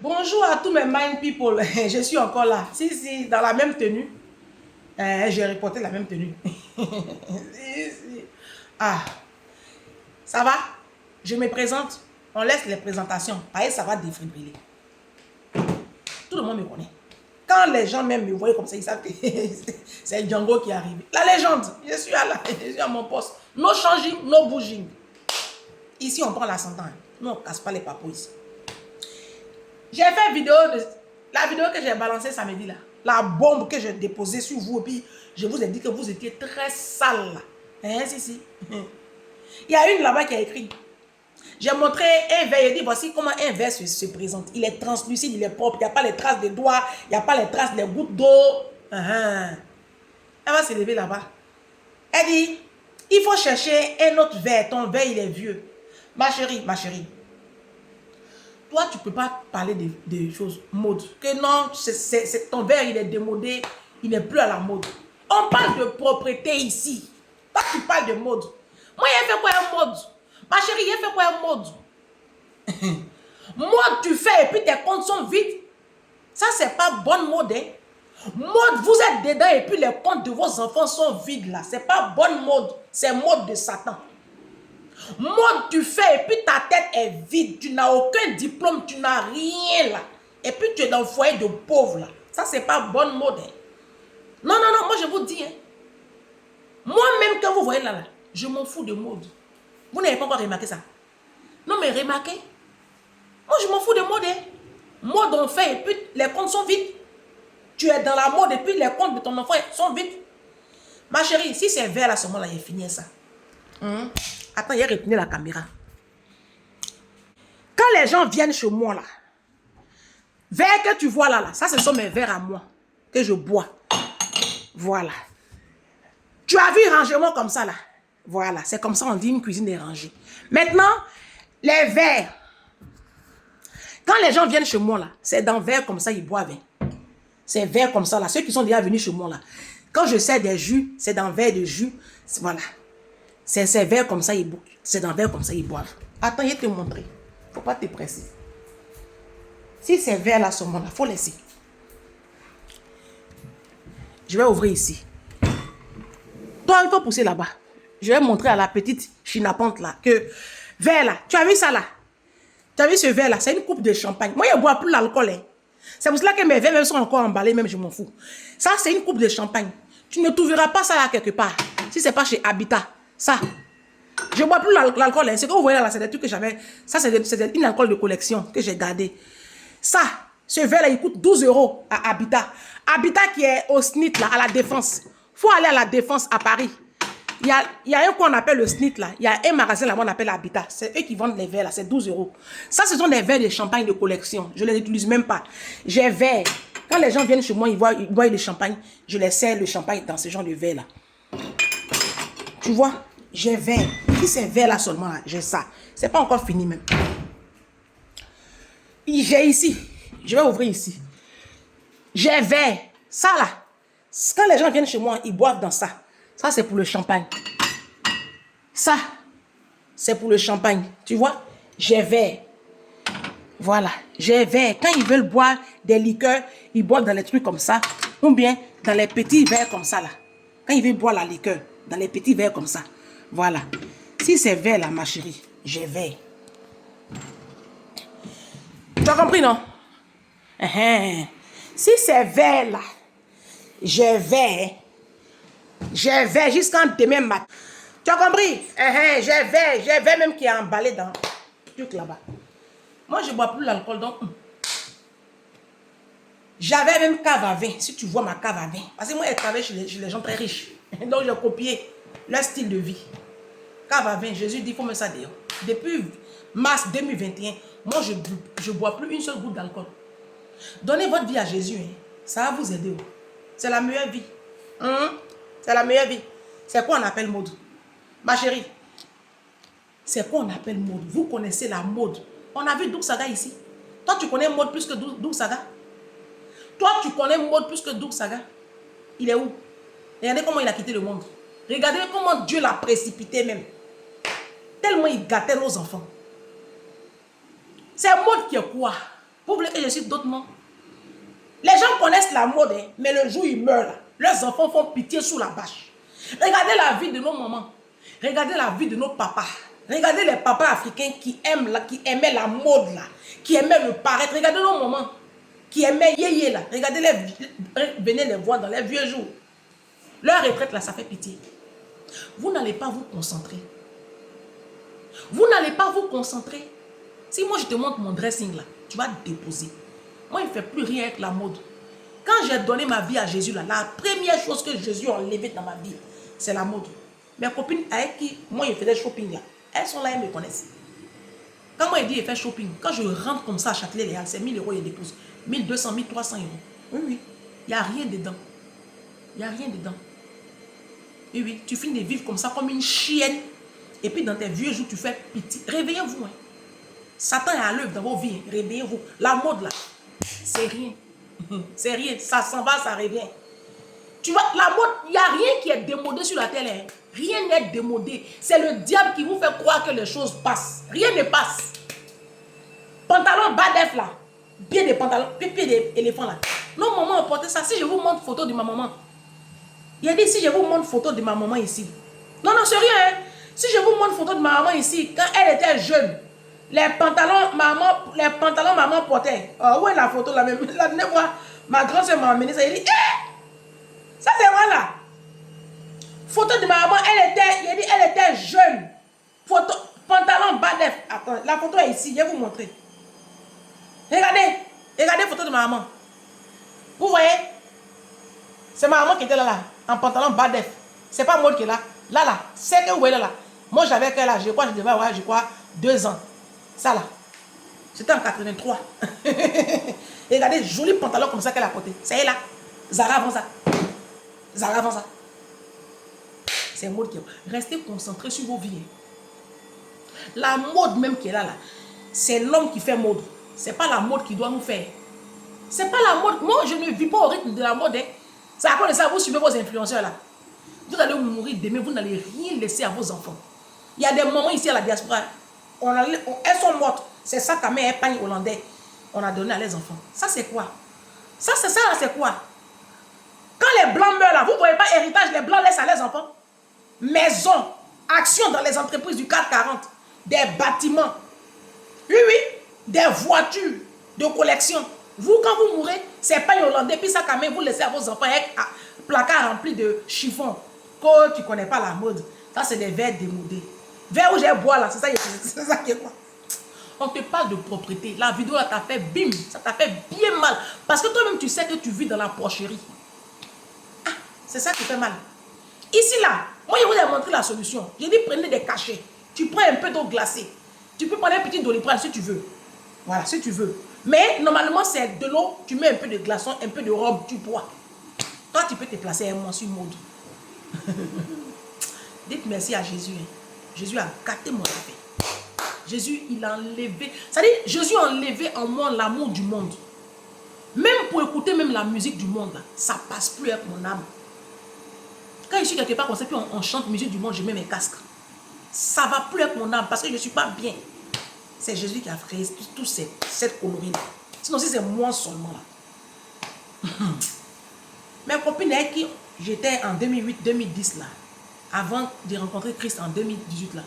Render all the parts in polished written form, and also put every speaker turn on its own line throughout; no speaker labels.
Bonjour à tous mes mind people. Je suis encore là. Si, dans la même tenue. J'ai reporté la même tenue. Si. Ah, ça va? Je me présente. On laisse les présentations. Pareil, ça va défibriller. Tout le monde me connaît. Quand les gens même me voient comme ça, ils savent que c'est Django qui arrive. La légende. Je suis à mon poste. No changing, no bouging. Ici, on prend l'ascendant. Nous, on ne casse pas les papous ici. J'ai fait la vidéo que j'ai balancée samedi là. La bombe que j'ai déposée sur vous. Et puis, je vous ai dit que vous étiez très sale là. Hein, si. Il y a une là-bas qui a écrit. J'ai montré un verre. Il dit voici comment un verre se présente. Il est translucide, il est propre. Il n'y a pas les traces de doigts. Il n'y a pas les traces des gouttes d'eau. Elle va se lever là-bas. Elle dit, il faut chercher un autre verre. Ton verre, il est vieux. Ma chérie. Toi, tu ne peux pas parler de choses mode. Que non, ton verre, il est démodé, il n'est plus à la mode. On parle de propreté ici. Toi, tu parles de mode. Moi, il fait quoi un mode? Ma chérie, il fait quoi un mode? Mode, tu fais et puis tes comptes sont vides. Ça, c'est pas bonne mode. Hein? Mode, vous êtes dedans et puis les comptes de vos enfants sont vides là. C'est pas bonne mode. C'est mode de Satan. Mode tu fais et puis ta tête est vide, tu n'as aucun diplôme, tu n'as rien là. Et puis tu es dans le foyer de pauvre là. Ça c'est pas bonne mode. Hein. Non, moi je vous dis. Hein. Moi-même que vous voyez là, je m'en fous de mode. Vous n'avez pas encore remarqué ça? Non mais remarquez. Moi je m'en fous de mode. Hein. Mode on fait et puis les comptes sont vides. Tu es dans la mode et puis les comptes de ton enfant sont vides. Ma chérie, si c'est vert à ce moment-là, il finit ça. Attends, il a retenu la caméra. Quand les gens viennent chez moi, là, verre que tu vois là, ça, ce sont mes verres à moi, que je bois. Voilà. Tu as vu rangement comme ça, là. Voilà, c'est comme ça on dit une cuisine est rangée. Maintenant, les verres. Quand les gens viennent chez moi, là, c'est dans verre comme ça, ils boivent. C'est verre comme ça, là. Ceux qui sont déjà venus chez moi, là. Quand je sers des jus, c'est dans verre de jus. Voilà. C'est verre comme ça, c'est dans verre comme ça, ils boivent. Attends, je vais te montrer. Faut pas te presser. Si c'est vert là, ce moment-là, faut laisser. Je vais ouvrir ici. Toi, il faut pousser là-bas. Je vais montrer à la petite chinapante là que verre là, tu as vu ça là? Tu as vu ce verre là? C'est une coupe de champagne. Moi, je ne bois plus l'alcool. Hein. C'est pour cela que mes verres même sont encore emballés, même je m'en fous. Ça, c'est une coupe de champagne. Tu ne trouveras pas ça là quelque part. Si ce n'est pas chez Habitat. Ça. Je ne bois plus l'alcool. Hein. Ce que vous voyez là, c'est des trucs que j'avais. Ça, c'est une alcool de collection que j'ai gardé. Ça, ce verre là, il coûte 12 € à Habitat. Habitat qui est au SNIT là, à la Défense. Il faut aller à la Défense à Paris. Il y a un qu'on appelle le SNIT là. Il y a un magasin là, on appelle Habitat. C'est eux qui vendent les verres là, c'est 12 €. Ça, ce sont des verres de champagne de collection. Je ne les utilise même pas. J'ai verre. Quand les gens viennent chez moi, ils boivent le champagne. Je les sers le champagne dans ce genre de verre là. Tu vois, j'ai verre. Si c'est verre là seulement, j'ai ça. C'est pas encore fini même. J'ai ici. Je vais ouvrir ici. J'ai verre. Ça là. Quand les gens viennent chez moi, ils boivent dans ça. Ça, c'est pour le champagne. Ça, c'est pour le champagne. Tu vois, j'ai verre. Voilà, j'ai verre. Quand ils veulent boire des liqueurs, ils boivent dans les trucs comme ça. Ou bien dans les petits verres comme ça là. Quand ils veulent boire la liqueur, dans les petits verres comme ça. Voilà. Si c'est vert là, ma chérie, j'ai verre. Tu as compris, non? Si c'est vert là, j'ai verre. J'ai verre jusqu'en demain matin. Tu as compris? J'ai verre même qui est emballé dans le truc là-bas. Moi, je ne bois plus l'alcool, donc... J'avais même cave à vin, si tu vois ma cave à vin. Parce que moi, je travaille chez les gens très riches. Donc, j'ai copié leur style de vie. Cave à vin, Jésus dit, il faut mettre ça dehors. Depuis mars 2021, moi, je ne bois plus une seule goutte d'alcool. Donnez votre vie à Jésus. Hein. Ça va vous aider. C'est la meilleure vie. C'est la meilleure vie. C'est quoi on appelle mode? Ma chérie, c'est quoi on appelle mode? Vous connaissez la mode. On a vu Doug Saga ici. Toi, tu connais mode plus que Doug Saga? Toi, tu connais mode plus que Doug Saga? Il est où? Regardez comment il a quitté le monde. Regardez comment Dieu l'a précipité même. Tellement il gâtait nos enfants. C'est mode qui est quoi? Vous voulez que je cite d'autres noms? Les gens connaissent la mode, hein, mais le jour où ils meurent, là, leurs enfants font pitié sous la bâche. Regardez la vie de nos mamans. Regardez la vie de nos papas. Regardez les papas africains qui aimaient la mode, là, qui aimaient le paraître. Regardez nos mamans qui aimaient yéyé, là. Regardez-les, venez les voir dans les vieux jours. Leur retraite, là, ça fait pitié. Vous n'allez pas vous concentrer. Vous n'allez pas vous concentrer. Si moi, je te montre mon dressing, là, tu vas te déposer. Moi, il ne fait plus rien avec la mode. Quand j'ai donné ma vie à Jésus, là, la première chose que Jésus a enlevée dans ma vie, c'est la mode. Mes copines avec qui moi, je faisais shopping, là, elles sont là, elles me connaissent. Quand moi, je dis, je fais shopping, quand je rentre comme ça à Châtelet-Léal, c'est 1000 euros, je dépose. 1200, 1300 euros. Oui, oui. Il n'y a rien dedans. Il n'y a rien dedans. Oui, oui. Tu finis de vivre comme ça, comme une chienne. Et puis, dans tes vieux jours, tu fais pitié. Réveillez-vous. Hein. Satan est à l'œuvre dans vos vies. Hein. Réveillez-vous. La mode, là, c'est rien. C'est rien. Ça s'en va, ça revient. Tu vois, la mode, il n'y a rien qui est démodé sur la terre. Hein. Rien n'est démodé. C'est le diable qui vous fait croire que les choses passent. Rien ne passe. Pantalon bas def là. Pied de pantalon, pied d'éléphant là. Non, maman a porté ça. Si je vous montre photo de ma maman. Il a dit, si je vous montre photo de ma maman ici. Non, non, sérieux. Hein? Si je vous montre photo de ma maman ici, quand elle était jeune, les pantalons maman portait. Où est la photo là même? La dernière fois, ma grande soeur m'a amené ça. Il dit, ça c'est vrai là. Photo de ma maman, elle était jeune. Photo, pantalon bas def. Attends, la photo est ici, je vais vous montrer. Regardez la photo de ma maman. Vous voyez? C'est ma maman qui était là, en pantalon bas def. C'est pas moi qui est là. Là, c'est que vous voyez là. Moi, j'avais quel âge? Je crois que je devais avoir, 2 ans. Ça là. C'était en 83. Regardez, joli pantalon comme ça qu'elle a porté. C'est là. Zara avant ça. Zara avant ça. C'est mode qui est. Restez concentrés sur vos vies. La mode même qui est là, c'est l'homme qui fait mode. C'est pas la mode qui doit nous faire. C'est pas la mode. Moi, je ne vis pas au rythme de la mode. Hein. C'est à cause de ça, vous suivez vos influenceurs là. Vous allez mourir demain, vous n'allez rien laisser à vos enfants. Il y a des mamans ici à la diaspora. Elles sont mortes. C'est ça qu'à mes épargnes hollandais. On a donné à les enfants. Ça, c'est quoi? Ça, c'est quoi? Quand les blancs meurent là, vous ne voyez pas héritage, les blancs laissent à leurs enfants. Maison, action dans les entreprises du 440, des bâtiments. Oui, oui, des voitures de collection. Vous, quand vous mourrez, c'est pas hollandais, puis ça, quand même, vous laissez à vos enfants avec un placard rempli de chiffons. Que tu ne connais pas la mode. Ça, c'est des verres démodés. Verre où j'ai bois là, c'est ça qui est quoi? On te parle de propriété. La vidéo là t'a fait bim, ça t'a fait bien mal. Parce que toi-même, tu sais que tu vis dans la porcherie. Ah, c'est ça qui fait mal. Ici là, moi je vous ai montré la solution. J'ai dit prenez des cachets. Tu prends un peu d'eau glacée. Tu peux prendre un petit Doliprane si tu veux. Voilà, si tu veux. Mais normalement, c'est de l'eau, tu mets un peu de glaçon, un peu de robe, tu bois. Toi, tu peux te placer un mois sur mode. Dites merci à Jésus. Hein. Jésus a gâté mon affaire. Jésus, il a enlevé. C'est-à-dire, Jésus a enlevé en moi l'amour du monde. Même pour écouter même la musique du monde, là, ça ne passe plus avec mon âme. Quand je suis quelque part comme ça, puis on chante musique du monde, je mets mes casques. Ça ne va plus avec mon âme parce que je ne suis pas bien. C'est Jésus qui a créé toute cette colorie-là. Sinon, si c'est moi seulement là. Mes copines avec qui j'étais en 2008-2010 là, avant de rencontrer Christ en 2018 là,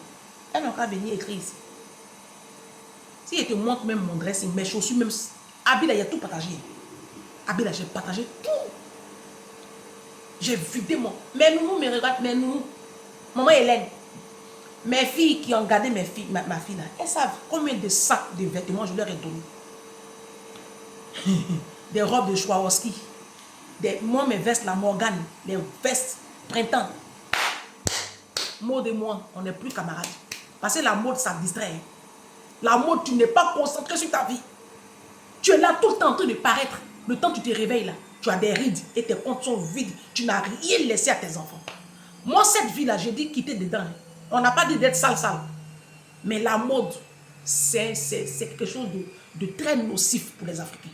elles n'ont qu'à venir écrire ici. Si je te montre même mon dressing, mes chaussures, même habits là, il y a tout partagé. Habits là, j'ai partagé tout. J'ai vidé mon... Mais nous, me regarde, mais nous, maman Hélène, mes filles qui ont gardé ma fille là, elles savent combien de sacs de vêtements je leur ai donné. Des robes de Swarovski. Moi, mes vestes, la Morgane, les vestes printemps. Mode et moi, on n'est plus camarades. Parce que la mode, ça distrait. La mode, tu n'es pas concentré sur ta vie. Tu es là tout le temps en train de paraître. Le temps que tu te réveilles là, tu as des rides et tes comptes sont vides. Tu n'as rien laissé à tes enfants. Moi, cette vie-là, j'ai dit quitter dedans. On n'a pas dit d'être sale. Mais la mode, c'est quelque chose de très nocif pour les Africains.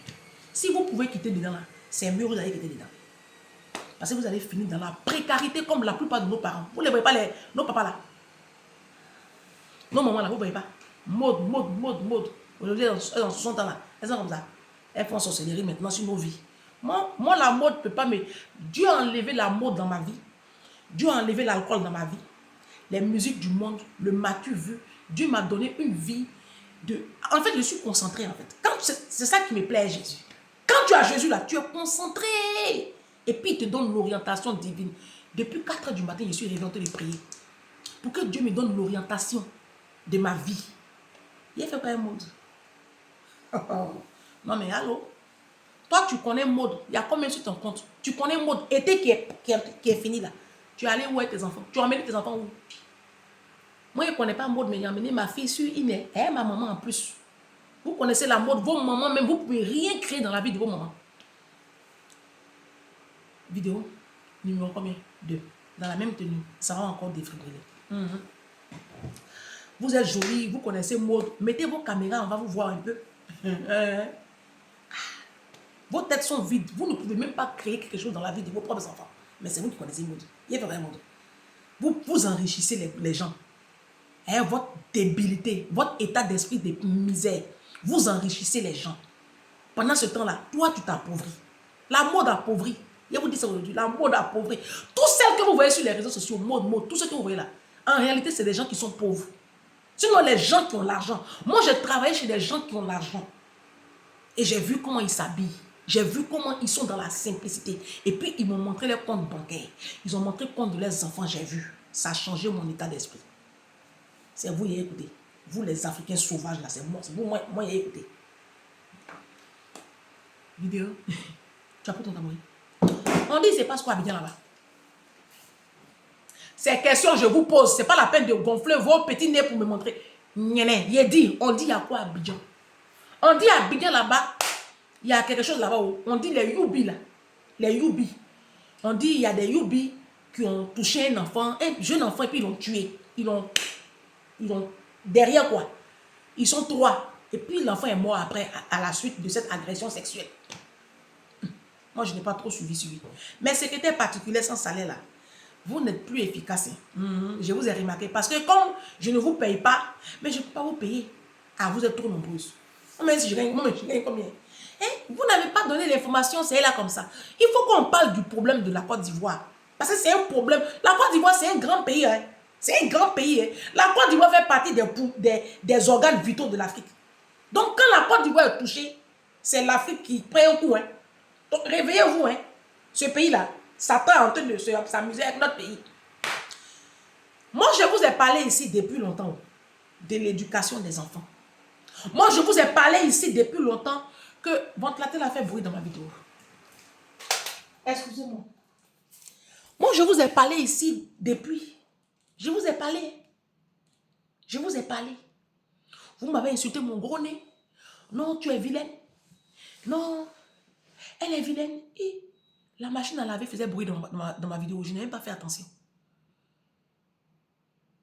Si vous pouvez quitter dedans là, c'est mieux que vous allez quitter dedans. Parce que vous allez finir dans la précarité comme la plupart de nos parents. Vous ne les voyez pas, nos papas là. Nos mamans là, vous ne voyez pas. Mode. Aujourd'hui, elles ont 60 ans là. Elles sont comme ça. Elles font sorcellerie maintenant sur nos vies. Moi, la mode ne peut pas me... Dieu a enlevé la mode dans ma vie. Dieu a enlevé l'alcool dans ma vie. Les musiques du monde, le m'as-tu vu? Dieu m'a donné une vie de... En fait, je suis concentré, en fait. C'est ça qui me plaît, Jésus. Quand tu as Jésus là, tu es concentré. Et puis, il te donne l'orientation divine. Depuis 4 heures du matin, je suis réveillé en train de prier. Pour que Dieu me donne l'orientation de ma vie. Il a fait pas un mode. Non, mais allô? Toi, tu connais mode. Il y a combien sur ton compte? Tu connais mode. Été qui est fini là. Tu es allé où avec tes enfants? Tu as emmené tes enfants où? Moi, je ne connais pas mode, mais j'ai emmené ma fille sur Iné. Et ma maman en plus. Vous connaissez la mode. Vos mamans, même, vous ne pouvez rien créer dans la vie de vos mamans. Vidéo numéro combien? 2. Dans la même tenue. Ça va encore défibriller. Vous êtes jolie, vous connaissez mode. Mettez vos caméras, on va vous voir un peu. Vos têtes sont vides. Vous ne pouvez même pas créer quelque chose dans la vie de vos propres enfants. Mais c'est vous qui connaissez mode. Il y a vraiment mode. Vous enrichissez les gens. Et votre débilité, votre état d'esprit de misère, vous enrichissez les gens. Pendant ce temps-là, toi, tu t'appauvris. La mode appauvrit. Je vous dis ça aujourd'hui, la mode appauvrit. Tous celles que vous voyez sur les réseaux sociaux, mode, tous ceux que vous voyez là, en réalité, c'est des gens qui sont pauvres. Sinon, les gens qui ont l'argent. Moi, j'ai travaillé chez des gens qui ont l'argent. Et j'ai vu comment ils s'habillent. J'ai vu comment ils sont dans la simplicité. Et puis, ils m'ont montré les comptes bancaires. Ils ont montré le compte de leurs enfants, j'ai vu. Ça a changé mon état d'esprit. C'est vous, y écoutez. Vous, les Africains sauvages, là, c'est moi. C'est vous, moi, y écoutez. Vidéo. Tu as pris ton tabouret. On dit, c'est pas ce qu'on a bien là-bas. Ces questions, je vous pose. C'est pas la peine de gonfler vos petits nez pour me montrer. On dit, il y a quoi à Abidjan? On dit à Abidjan là-bas, il y a quelque chose là-bas où on dit les Youbi là. Les Youbi. On dit il y a des Youbi qui ont touché un enfant, un jeune enfant, et puis ils l'ont tué. Ils l'ont derrière quoi? Ils sont 3. Et puis l'enfant est mort après, à la suite de cette agression sexuelle. Moi, je n'ai pas trop suivi. Mais secrétaire particulier sans salaire là, vous n'êtes plus efficace. Je vous ai remarqué. Parce que comme je ne vous paye pas, mais je ne peux pas vous payer. Ah, vous êtes trop nombreuses. Mais si je gagne combien? Vous n'avez pas donné l'information, c'est là comme ça. Il faut qu'on parle du problème de la Côte d'Ivoire. Parce que c'est un problème. La Côte d'Ivoire, c'est un grand pays. Hein. C'est un grand pays. Hein. La Côte d'Ivoire fait partie des organes vitaux de l'Afrique. Donc, quand la Côte d'Ivoire est touchée, c'est l'Afrique qui prend un coup. Hein. Donc, réveillez-vous. Hein. Ce pays-là, Satan est en train de s'amuser avec notre pays. Moi, je vous ai parlé ici depuis longtemps de l'éducation des enfants. Moi, je vous ai parlé ici depuis longtemps que ventilateur a fait bruit dans ma vidéo. Excusez-moi. Moi, je vous ai parlé ici depuis. Je vous ai parlé. Je vous ai parlé. Vous m'avez insulté mon gros nez. Non, tu es vilaine. Non, elle est vilaine. Et la machine à laver faisait bruit dans ma vidéo. Je n'ai même pas fait attention.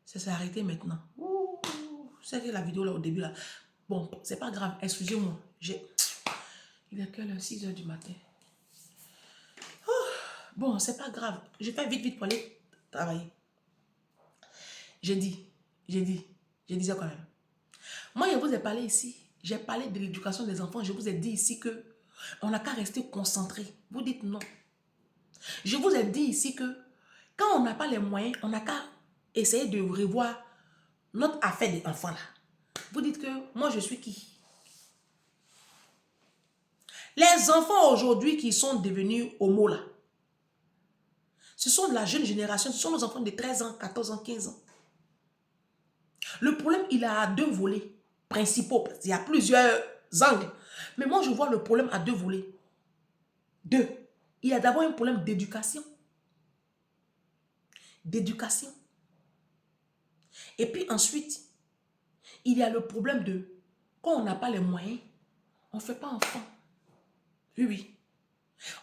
Ça s'est arrêté maintenant. C'est que la vidéo là au début là. Bon, c'est pas grave. Excusez-moi. Il est quelle heure? 6 heures du matin. Bon, c'est pas grave. Je fais vite pour aller travailler. Je disais quand même. Moi, je vous ai parlé ici. J'ai parlé de l'éducation des enfants. Je vous ai dit ici que on n'a qu'à rester concentré. Vous dites non. Je vous ai dit ici que quand on n'a pas les moyens, on n'a qu'à essayer de revoir notre affaire des enfants là. Vous dites que moi, je suis qui? Les enfants aujourd'hui qui sont devenus homo là, ce sont de la jeune génération, ce sont nos enfants de 13 ans, 14 ans, 15 ans. Le problème, il a 2 volets principaux. Parce qu'il y a plusieurs angles. Mais moi, je vois le problème à 2 volets. 2. Il y a d'abord un problème d'éducation. D'éducation. Et puis ensuite, il y a le problème de, quand on n'a pas les moyens, on ne fait pas enfant. Oui.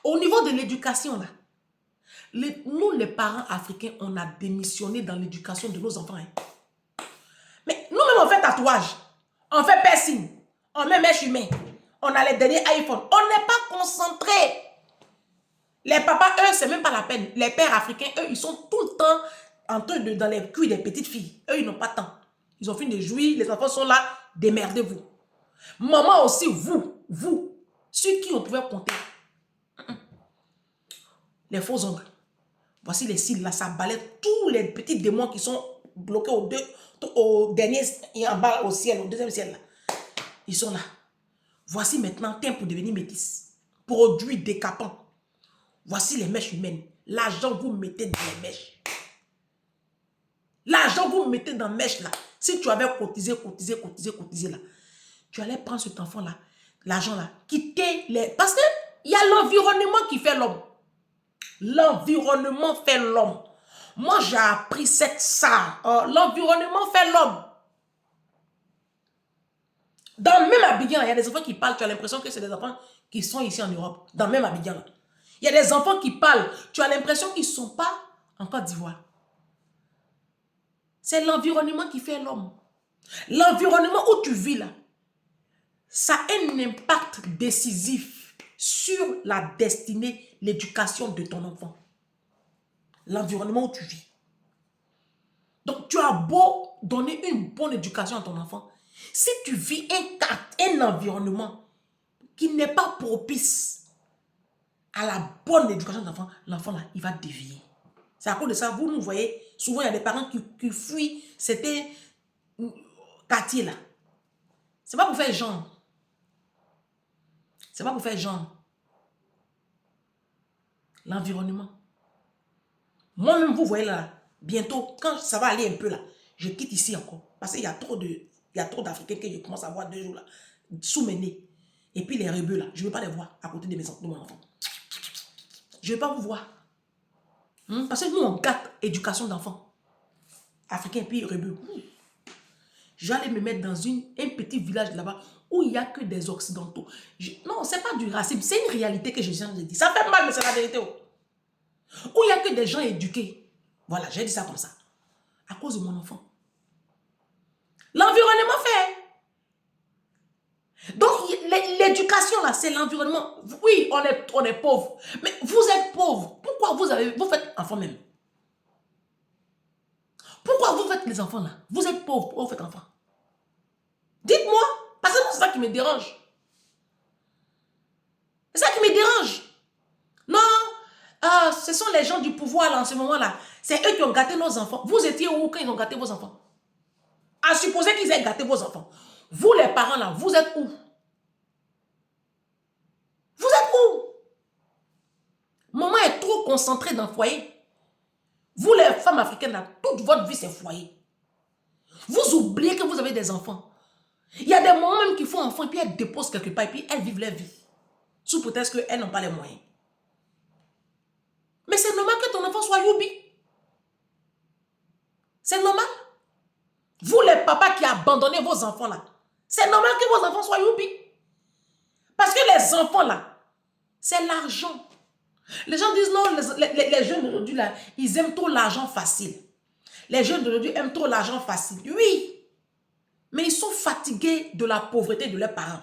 Au niveau de l'éducation, là, nous, les parents africains, on a démissionné dans l'éducation de nos enfants. Hein. Mais nous-mêmes, on fait tatouage, on fait piercing, on met mèche humaine, on a les derniers iPhone. On n'est pas concentrés. Les papas, eux, c'est même pas la peine. Les pères africains, eux, ils sont tout le temps en train de dans les culs des petites filles. Eux, ils n'ont pas de temps. Ils ont fini de jouir, les enfants sont là, démerdez-vous. Maman aussi, vous, sur qui on pouvait compter. Les faux ongles. Voici les cils là, ça balaie tous les petits démons qui sont bloqués au dernier, et en bas au ciel, au deuxième ciel là. Ils sont là. Voici maintenant temps pour devenir métis. Produit décapant. Voici les mèches humaines. L'argent vous mettez dans les mèches. L'argent vous mettez dans les mèches là. Si tu avais cotisé là, tu allais prendre cet enfant là, l'argent là, quitter les... Parce que il y a l'environnement qui fait l'homme. L'environnement fait l'homme. Moi, j'ai appris ça. L'environnement fait l'homme. Dans même Abidjan, il y a des enfants qui parlent. Tu as l'impression que c'est des enfants qui sont ici en Europe. Dans même Abidjan. Il y a des enfants qui parlent. Tu as l'impression qu'ils ne sont pas en Côte d'Ivoire. C'est l'environnement qui fait l'homme. L'environnement où tu vis là, ça a un impact décisif sur la destinée, l'éducation de ton enfant. L'environnement où tu vis. Donc, tu as beau donner une bonne éducation à ton enfant. Si tu vis un environnement qui n'est pas propice à la bonne éducation de l'enfant là, il va dévier. C'est à cause de ça, vous nous voyez, souvent il y a des parents qui fuient c'était quartier là. C'est pas pour faire genre. C'est pas pour faire genre. L'environnement. Moi-même, vous voyez là, bientôt, quand ça va aller un peu là, je quitte ici encore. Parce qu'il y a trop d'Africains que je commence à voir 2 jours là, sous mes nez. Et puis les rebeux là, je ne veux pas les voir à côté de mon enfant. Je ne veux pas vous voir. Parce que nous, on gâte éducation d'enfants. Africains et puis rebeux. J'allais me mettre dans un petit village là-bas où il n'y a que des occidentaux. Non, ce n'est pas du racisme, c'est une réalité que je viens de dire. Ça fait mal, mais c'est la vérité. Où il n'y a que des gens éduqués. Voilà, j'ai dit ça comme ça. À cause de mon enfant. L'environnement fait. Donc, l'éducation, là, c'est l'environnement. Oui, on est pauvre. Mais vous êtes pauvre. Pourquoi vous faites enfant même? Pourquoi vous faites les enfants, là? Vous êtes pauvre, pourquoi vous faites enfant? Dites-moi. Parce que c'est ça qui me dérange. C'est ça qui me dérange. Non, ce sont les gens du pouvoir, là, en ce moment-là. C'est eux qui ont gâté nos enfants. Vous étiez où quand ils ont gâté vos enfants? À supposer qu'ils aient gâté vos enfants. Vous, les parents, là, vous êtes où? Vous êtes où? Maman est trop concentrée dans le foyer. Vous, les femmes africaines, là, toute votre vie, c'est foyer. Vous oubliez que vous avez des enfants. Il y a des moments même qui font enfant et puis elles déposent quelque part et puis elles vivent leur vie. Sous prétexte qu'elles n'ont pas les moyens. Mais c'est normal que ton enfant soit youbi. C'est normal. Vous, les papas qui abandonnez vos enfants là, c'est normal que vos enfants soient youbi. Parce que les enfants là, c'est l'argent. Les gens disent non, les jeunes d'aujourd'hui là, ils aiment trop l'argent facile. Les jeunes d'aujourd'hui aiment trop l'argent facile. Oui, mais ils sont fatigués de la pauvreté de leurs parents.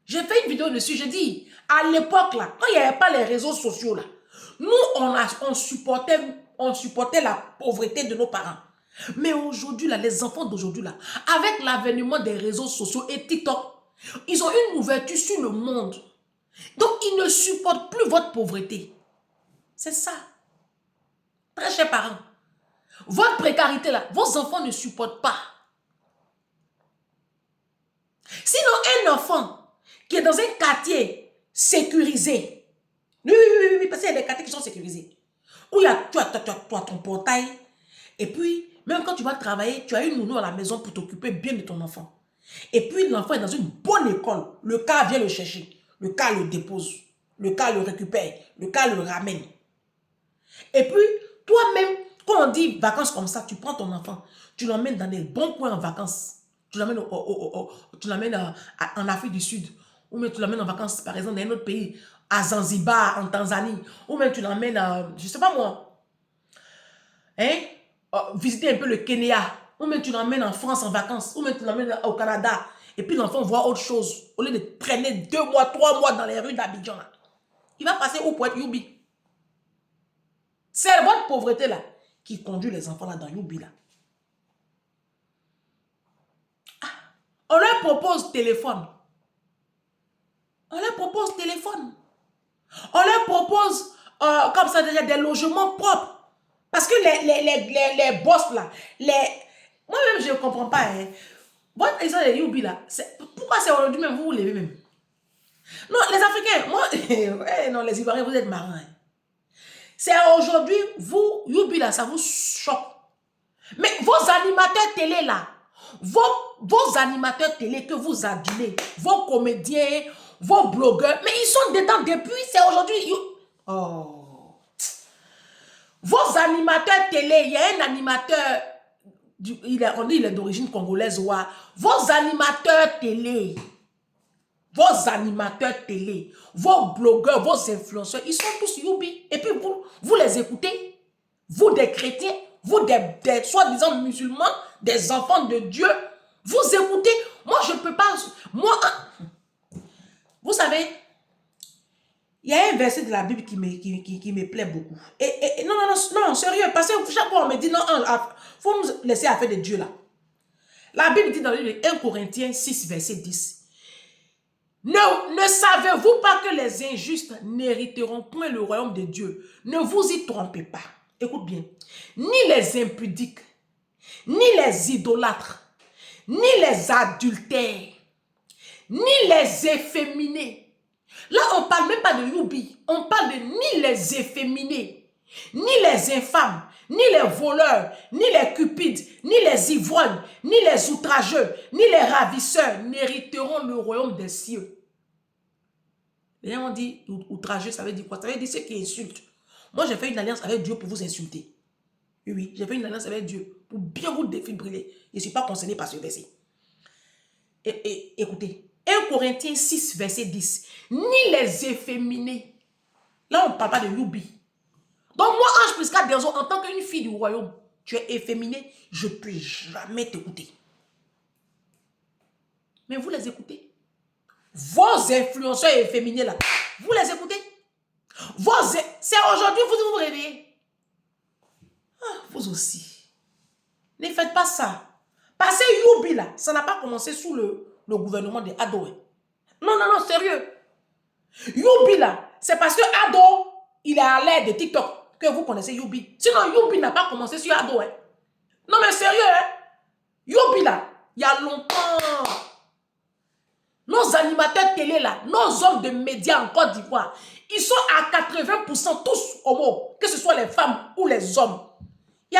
J'ai fait une vidéo dessus, j'ai dit, à l'époque là, quand il n'y avait pas les réseaux sociaux là, nous on supportait la pauvreté de nos parents. Mais aujourd'hui là, les enfants d'aujourd'hui là, avec l'avènement des réseaux sociaux et TikTok, ils ont une ouverture sur le monde. Donc, ils ne supportent plus votre pauvreté. C'est ça. Très chers parents. Votre précarité là, vos enfants ne supportent pas. Sinon, un enfant qui est dans un quartier sécurisé, oui, parce qu'il y a des quartiers qui sont sécurisés, où tu as ton portail, et puis, même quand tu vas travailler, tu as une nounou à la maison pour t'occuper bien de ton enfant. Et puis, l'enfant est dans une bonne école. Le cas vient le chercher. Le cas le dépose. Le cas le récupère. Le cas le ramène. Et puis, toi-même, quand on dit vacances comme ça, tu prends ton enfant, tu l'emmènes dans des bons coins en vacances. Tu l'emmènes en Afrique du Sud. Ou même tu l'emmènes en vacances, par exemple, dans un autre pays, à Zanzibar, en Tanzanie. Ou même tu l'emmènes, je ne sais pas moi, visiter un peu le Kenya. Ou même tu l'emmènes en France en vacances. Ou même tu l'emmènes au Canada. Et puis l'enfant voit autre chose. Au lieu de traîner 2 mois, 3 mois dans les rues d'Abidjan. Il va passer où pour être Youbi? C'est votre pauvreté là qui conduit les enfants là dans Youbi là. On leur propose téléphone. On leur propose téléphone. On leur propose, comme ça, déjà, des logements propres. Parce que les boss là, moi-même, je ne comprends pas. Hein. Bon, ils ont les Youbi là. Pourquoi c'est aujourd'hui même, vous vous levez même? Non, les Africains, moi, non, les Ivoiriens, vous êtes marrants. Hein. C'est aujourd'hui, vous, Youbi là, ça vous choque. Mais vos animateurs télé là, vos animateurs télé que vous adulez, vos comédiens, vos blogueurs, mais ils sont dedans depuis, c'est aujourd'hui. Oh. Vos animateurs télé, il y a un animateur, on dit il est d'origine congolaise, ouais. Vos animateurs télé, vos blogueurs, vos influenceurs, ils sont tous Youbi. Et puis vous les écoutez, vous des chrétiens, vous des soi-disant musulmans, des enfants de Dieu, vous écoutez. Moi, je ne peux pas. Moi, vous savez, il y a un verset de la Bible qui me plaît beaucoup. Et non, sérieux, parce que chaque fois on me dit, non, il faut nous laisser affaire de Dieu là. La Bible dit dans le livre 1 Corinthiens 6, verset 10. Ne savez-vous pas que les injustes n'hériteront point le royaume de Dieu? Ne vous y trompez pas. Écoute bien. Ni les impudiques, ni les idolâtres, ni les adultères, ni les efféminés. Là, on ne parle même pas de Youbi. On parle de ni les efféminés, ni les infâmes, ni les voleurs, ni les cupides, ni les ivrognes, ni les outrageux, ni les ravisseurs n'hériteront le royaume des cieux. Les gens ont dit outrageux, ça veut dire quoi? Ça veut dire ceux qui insultent. Moi, j'ai fait une alliance avec Dieu pour vous insulter. Oui, j'ai fait une alliance avec Dieu pour bien vous défibriller. Je ne suis pas concerné par ce verset. Écoutez, 1 Corinthiens 6, verset 10. Ni les efféminés. Là, on ne parle pas de Youbi. Donc, moi, Ange Prisca Denzo, en tant qu'une fille du royaume, tu es efféminée, je ne peux jamais t'écouter. Mais vous les écoutez. Vos influenceurs efféminés, là, vous les écoutez. C'est aujourd'hui vous vous réveillez. Ah, vous aussi. Ne faites pas ça. Parce que Youbi, là, ça n'a pas commencé sous le gouvernement de Ado. Non, sérieux. Youbi, là, c'est parce que Ado, il est à l'aide de TikTok que vous connaissez Youbi. Sinon, Youbi n'a pas commencé sur Ado. Hein. Non, mais sérieux, hein. Youbi, là, il y a longtemps. Nos animateurs télé, là, nos hommes de médias en Côte d'Ivoire, ils sont à 80% tous homo, que ce soit les femmes ou les hommes. Il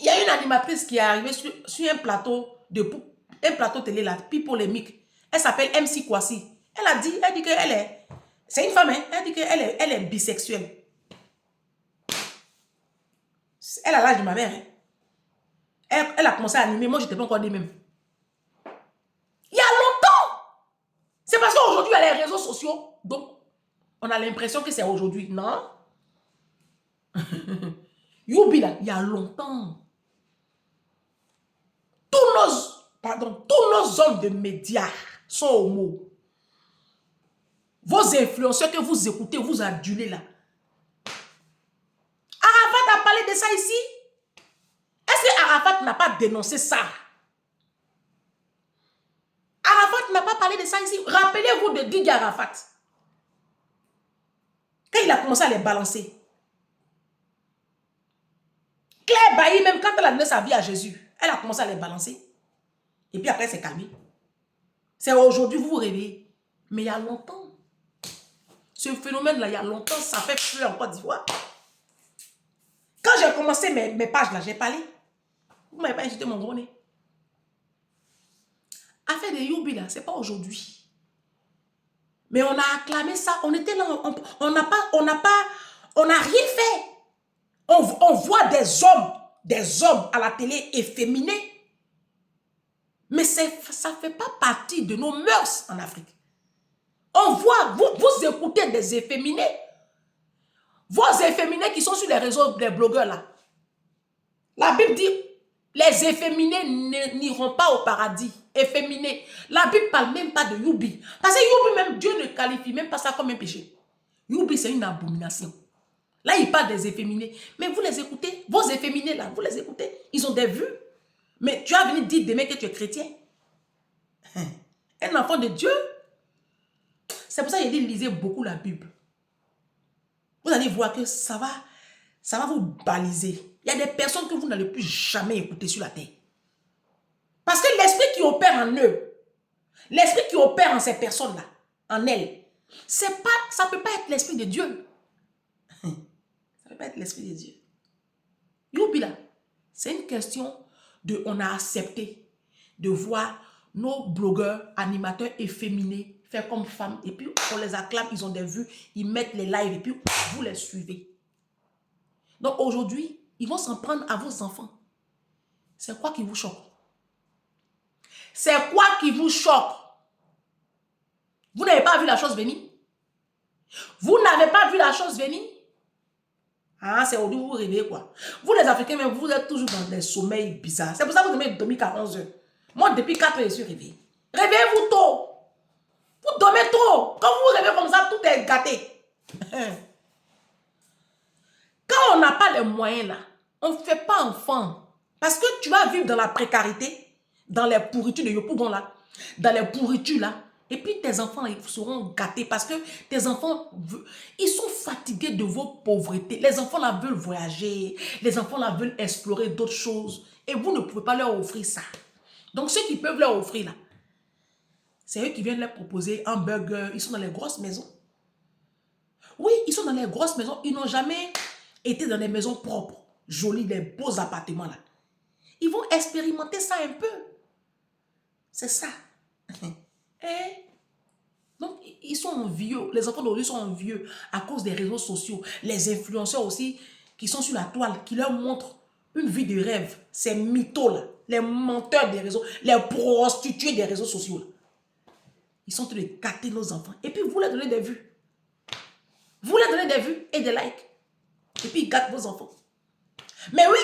y a une animatrice qui est arrivée sur un plateau télé, là, puis polémique. Elle s'appelle MC Kwasi. Elle dit qu'elle est... C'est une femme, hein? Elle dit qu'elle est bisexuelle. Elle a l'âge de ma mère. Hein? Elle a commencé à animer. Moi, je n'étais pas encore née même. Il y a longtemps. C'est parce qu'aujourd'hui, il y a les réseaux sociaux. Donc, on a l'impression que c'est aujourd'hui. Non. Youbi, là, il y a longtemps. Tous nos hommes de médias sont homo. Vos influenceurs que vous écoutez, vous adulez là. Arafat a parlé de ça ici. Est-ce que Arafat n'a pas dénoncé ça? Arafat n'a pas parlé de ça ici. Rappelez-vous de Didier Arafat. Quand il a commencé à les balancer. Claire Bailly, même quand elle a donné sa vie à Jésus, elle a commencé à les balancer. Et puis après, elle s'est calmée. C'est aujourd'hui, vous vous réveillez. Mais il y a longtemps. Ce phénomène-là, il y a longtemps, ça fait fleur en Côte d'Ivoire. Quand j'ai commencé mes pages là, j'ai parlé. Vous ne m'avez pas insulté mon gros nez. Affaire de Youbi là, c'est pas aujourd'hui. Mais on a acclamé ça, on était là, on n'a rien fait. On voit des hommes à la télé efféminés. Mais ça ne fait pas partie de nos mœurs en Afrique. On voit, vous écoutez des efféminés. Vos efféminés qui sont sur les réseaux des blogueurs là. La Bible dit, les efféminés n'iront pas au paradis. Efféminés. La Bible ne parle même pas de Youbi. Parce que Youbi, même Dieu ne qualifie même pas ça comme un péché. Youbi, c'est une abomination. Là, il parle des efféminés. Mais vous les écoutez, vos efféminés là, vous les écoutez. Ils ont des vues. Mais tu as venu dire demain que tu es chrétien. Un enfant de Dieu. C'est pour ça que j'ai dit, lisez beaucoup la Bible. Vous allez voir que ça va vous baliser. Il y a des personnes que vous n'allez plus jamais écouter sur la terre. Parce que l'esprit qui opère en eux, l'esprit qui opère en ces personnes-là, en elles, ça ne peut pas être l'esprit de Dieu. Ça ne peut pas être l'esprit de Dieu. Youpi là, c'est une question de, on a accepté de voir nos blogueurs, animateurs efféminés faire comme femmes, et puis on les acclame, ils ont des vues, ils mettent les lives, et puis vous les suivez. Donc aujourd'hui, ils vont s'en prendre à vos enfants. C'est quoi qui vous choque? C'est quoi qui vous choque? Vous n'avez pas vu la chose venir? Vous n'avez pas vu la chose venir? Ah, c'est aujourd'hui vous vous réveillez quoi? Vous les Africains, même, vous êtes toujours dans des sommeils bizarres. C'est pour ça que vous devez dormir qu'à 11 heures. Moi, depuis 4 heures, je suis réveillé. Réveillez-vous tôt. Vous dormez trop. Quand vous vous réveillez comme ça, tout est gâté. Quand on n'a pas les moyens là, on ne fait pas enfant. Parce que tu vas vivre dans la précarité, dans les pourritures de Yopougon là, dans les pourritures là, et puis tes enfants ils seront gâtés parce que tes enfants, ils sont fatigués de vos pauvretés. Les enfants là veulent voyager, les enfants là veulent explorer d'autres choses et vous ne pouvez pas leur offrir ça. Donc ceux qui peuvent leur offrir là, c'est eux qui viennent leur proposer un burger, ils sont dans les grosses maisons. Oui, ils sont dans les grosses maisons, ils n'ont jamais été dans des maisons propres, jolies, des beaux appartements là. Ils vont expérimenter ça un peu. C'est ça. Et donc, ils sont envieux. Les enfants d'aujourd'hui sont envieux à cause des réseaux sociaux. Les influenceurs aussi qui sont sur la toile, qui leur montrent une vie de rêve. Ces mythos là, les menteurs des réseaux, les prostituées des réseaux sociaux là. Ils sont en train de gâter nos enfants. Et puis, vous leur donnez des vues. Vous leur donnez des vues et des likes. Et puis, ils gâtent vos enfants. Mais oui,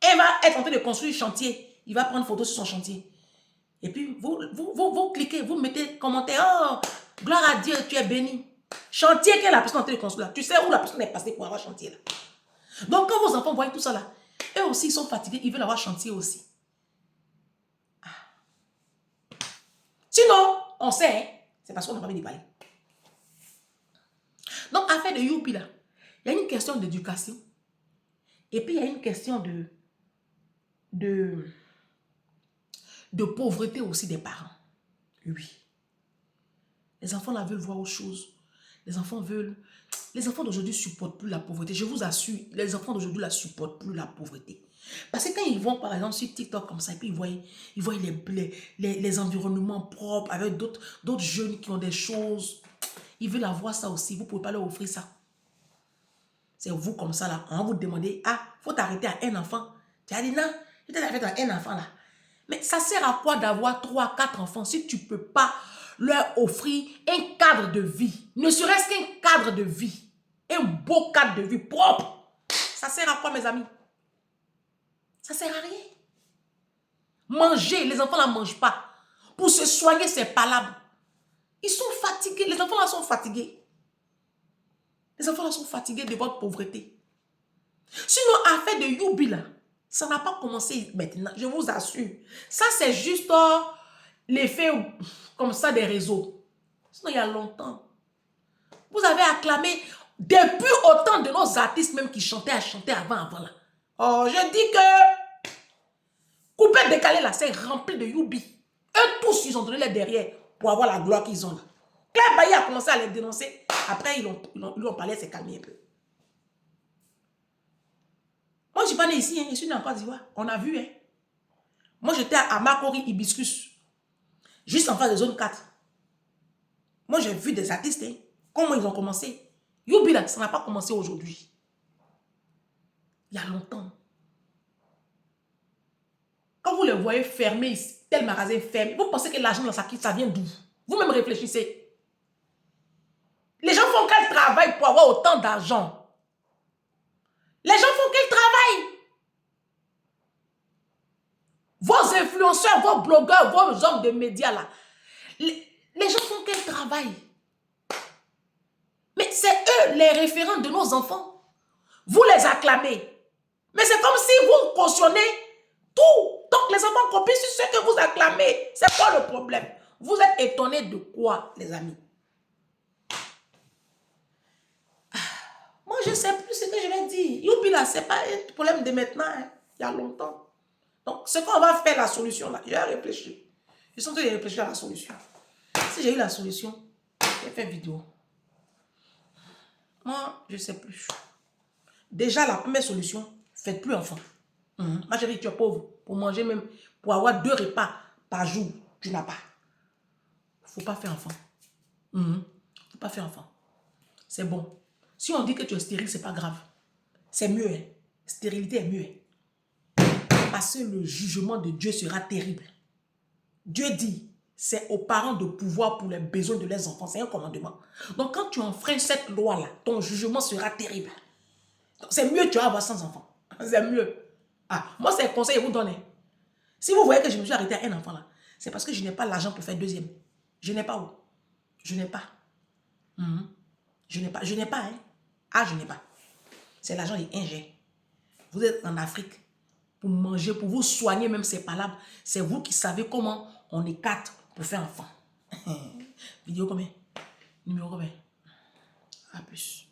elle va être en train de construire un chantier. Il va prendre photo sur son chantier. Et puis, vous cliquez, vous mettez commentaire. Oh, gloire à Dieu, tu es béni. Chantier que la personne est en train de construire là. Tu sais où la personne est passée pour avoir chantier là. Donc, quand vos enfants voient tout ça là, eux aussi, ils sont fatigués, ils veulent avoir chantier aussi. Ah. Sinon, on sait, hein, c'est parce qu'on n'a pas envie de parler. Donc, affaire de Youpi là, il y a une question d'éducation. Et puis, il y a une question de pauvreté aussi des parents. Oui. Les enfants là veulent voir autre chose. Les enfants d'aujourd'hui ne supportent plus la pauvreté. Je vous assure, les enfants d'aujourd'hui ne supportent plus la pauvreté. Parce que quand ils vont par exemple sur TikTok comme ça, et puis ils voient les environnements propres avec d'autres jeunes qui ont des choses. Ils veulent avoir ça aussi. Vous ne pouvez pas leur offrir ça. C'est vous comme ça là. On vous demandez, ah, il faut t'arrêter à un enfant. Tu as dit non, je t'ai arrêté à un enfant là. Mais ça sert à quoi d'avoir 3, 4 enfants si tu ne peux pas leur offrir un cadre de vie, ne serait-ce qu'un cadre de vie, un beau cadre de vie propre. Ça sert à quoi mes amis? Ça sert à rien. Manger, les enfants ne mangent pas. Pour se soigner, c'est palable. Ils sont fatigués, les enfants là sont fatigués. Les enfants là sont fatigués de votre pauvreté. Sinon, affaire de Youpi là, ça n'a pas commencé maintenant, je vous assure. Ça, c'est juste l'effet comme ça des réseaux. Sinon, il y a longtemps. Vous avez acclamé depuis autant de nos artistes même qui chantaient avant là. Oh, je dis que coupé décalé là, c'est rempli de Youpi. Eux tous, ils ont donné les derrière pour avoir la gloire qu'ils ont là. Claire Bailly a commencé à les dénoncer. Après, ils ont parlé, c'est calmé un peu. Moi, je ne suis pas né ici, hein. Je suis né en Côte d'Ivoire. On a vu. Hein. Moi, j'étais à Makori Hibiscus. Juste en face de zone 4. Moi, j'ai vu des artistes. Hein. Comment ils ont commencé. Youpi, là, ça n'a pas commencé aujourd'hui. Il y a longtemps. Quand vous les voyez fermer, tel magasin fermé, vous pensez que l'argent, ça vient d'où? Vous-même réfléchissez. Les gens font quel travail pour avoir autant d'argent? Les gens font quel travail? Vos influenceurs, vos blogueurs, vos hommes de médias là, les gens font quel travail? Mais c'est eux les référents de nos enfants. Vous les acclamez. Mais c'est comme si vous cautionnez tout. Donc les enfants copient sur ce que vous acclamez. C'est quoi le problème? Vous êtes étonnés de quoi, les amis? Moi, je ne sais plus ce que je vais dire. Youpi là, ce n'est pas un problème de maintenant. Hein. Il y a longtemps. Donc, ce qu'on va faire, la solution là, je vais réfléchir. Je suis en train de réfléchir à la solution. Si j'ai eu la solution, je vais faire vidéo. Moi, je ne sais plus. Déjà, la première solution, faites plus enfant. Ma chérie, tu es pauvre. Pour manger même, pour avoir 2 repas par jour, tu n'as pas. Il ne faut pas faire enfant. Il ne faut pas faire enfant. C'est bon. Si on dit que tu es stérile, ce n'est pas grave. C'est mieux. Hein. Stérilité est mieux. Hein. Parce que le jugement de Dieu sera terrible. Dieu dit, c'est aux parents de pouvoir pour les besoins de leurs enfants. C'est un commandement. Donc, quand tu enfreins cette loi-là, ton jugement sera terrible. C'est mieux que tu vas avoir 100 enfants. C'est mieux. Ah, moi, c'est un conseil que je vous donne. Si vous voyez que je me suis arrêté à un enfant là, c'est parce que je n'ai pas l'argent pour faire deuxième. Je n'ai pas où? Je n'ai pas. Je n'ai pas. Je n'ai pas, hein. Ah, je n'ai pas. C'est l'argent des ingés. Vous êtes en Afrique. Pour manger, pour vous soigner, même c'est palable. C'est vous qui savez comment on écarte pour faire enfant. Vidéo combien? Numéro combien? À plus.